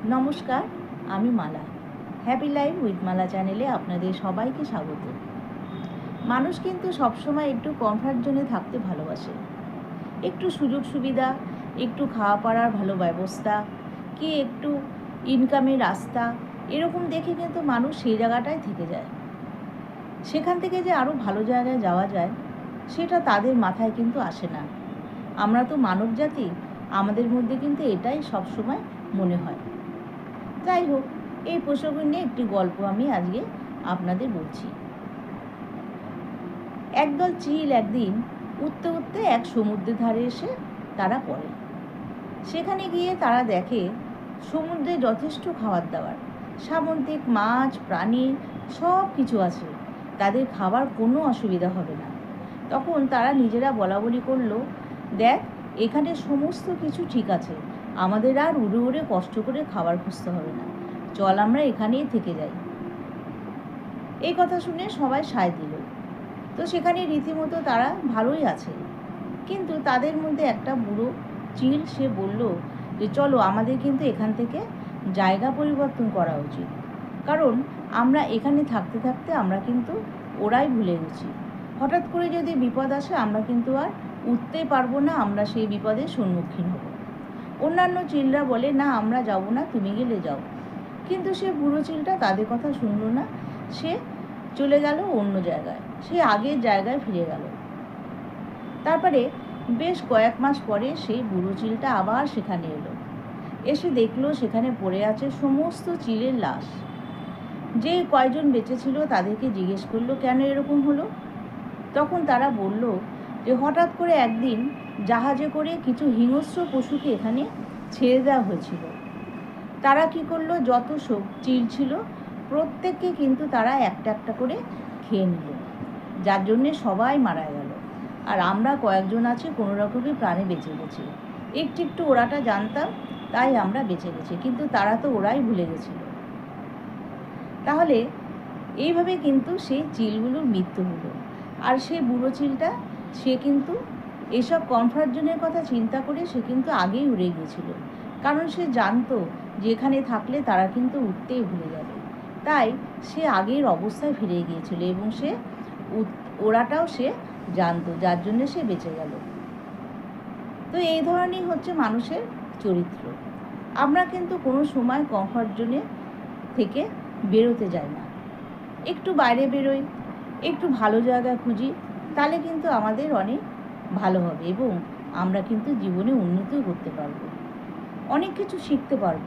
নমস্কার, আমি মালা। Happy life with মালা চ্যানেলে আপনাদের সবাইকে স্বাগত। মানুষ কিন্তু সবসময় একটু কমফর্ট জোনে থাকতে ভালোবাসে। একটু সুযোগ সুবিধা, একটু খাওয়া পড়ার ভালো ব্যবস্থা, কি একটু ইনকামের রাস্তা, এরকম দেখে কিন্তু মানুষ সেই জায়গাটায় থেকে যায়। সেখান থেকে যে আরও ভালো জায়গায় যাওয়া যায় সেটা তাদের মাথায় কিন্তু আসে না। আমরা তো মানব জাতি, আমাদের মধ্যে কিন্তু এটাই সবসময় মনে হয়। যাই হোক, এই প্রসঙ্গ নিয়ে একটি গল্প আমি আজকে আপনাদের বলছি। একদল চিল একদিন উঠতে উঠতে এক সমুদ্রের ধারে এসে তারা পড়ে। সেখানে গিয়ে তারা দেখে সমুদ্রে যথেষ্ট খাবার দাবার, সামুদ্রিক মাছ প্রাণী সব কিছু আছে, তাদের খাবার কোনো অসুবিধা হবে না। তখন তারা নিজেরা বলাবলি করলো, দেখ, এখানে সমস্ত কিছু ঠিক আছে, আমাদের আর উড়ে উড়ে কষ্ট করে খাবার খুঁজতে হবে না, চল আমরা এখানেই থেকে যাই। এই কথা শুনে সবাই সায় দিল। তো সেখানে রীতিমতো তারা ভালোই আছে। কিন্তু তাদের মধ্যে একটা বুড়ো চিল, সে বলল যে চলো, আমাদের কিন্তু এখান থেকে জায়গা পরিবর্তন করা উচিত, কারণ আমরা এখানে থাকতে থাকতে আমরা কিন্তু ওরাই ভুলে গেছি। হঠাৎ করে যদি বিপদ আসে আমরা কিন্তু আর উঠতেই পারবো না, আমরা সেই বিপদের সম্মুখীন হব। অন্যান্য চিলরা বলে, না আমরা যাব না, তুমি গেলে যাও। কিন্তু সে বুড়ো চিলটা তাদের কথা শুনল না। সে চলে গেল অন্য জায়গায়, সে আগের জায়গায় ফিরে গেল। তারপরে বেশ কয়েক মাস পরে সেই বুড়ো চিলটা আবার সেখানে এলো। এসে দেখলো সেখানে পড়ে আছে সমস্ত চিলের লাশ। যে কয়জন বেঁচে ছিল তাদেরকে জিজ্ঞেস করলো, কেন এরকম হলো? তখন তারা বলল যে হঠাৎ করে একদিন জাহাজে করে কিছু হিংস্র পশুকে এখানে ছেড়ে দেওয়া হয়েছিল। তারা কি করলো, যত সব চিল ছিল প্রত্যেককে কিন্তু তারা একটা একটা করে খেয়ে নিল, যার জন্যে সবাই মারা গেল। আর আমরা কয়েকজন আছি কোনো রকমই প্রাণে বেঁচে গেছি। একটু একটু ওরাটা জানতাম, তাই আমরা বেঁচে গেছি, কিন্তু তারা তো ওরাই ভুলে গেছিল। তাহলে এইভাবে কিন্তু সেই চিলগুলোর মৃত্যু হলো। আর সেই বুড়ো চিলটা, সে কিন্তু এসব কমফর্ট জোনের কথা চিন্তা করে সে কিন্তু আগেই উড়ে গিয়েছিল, কারণ সে জানতো যেখানে থাকলে তারা কিন্তু উঠতেই ভুলে যাবে। তাই সে আগের অবস্থায় ফিরে গিয়েছিল এবং সে ওড়াটাও সে জানতো, যার জন্যে সে বেঁচে গেল। তো এই ধরনেরই হচ্ছে মানুষের চরিত্র। আমরা কিন্তু কোনো সময় কমফর্ট জোনে থেকে বেরোতে যাই না, একটু বাইরে বেরোই, একটু ভালো জায়গা খুঁজি, তাহলে কিন্তু আমাদের অনেক ভালো হবে এবং আমরা কিন্তু জীবনে উন্নতিও করতে পারবো, অনেক কিছু শিখতে পারবো।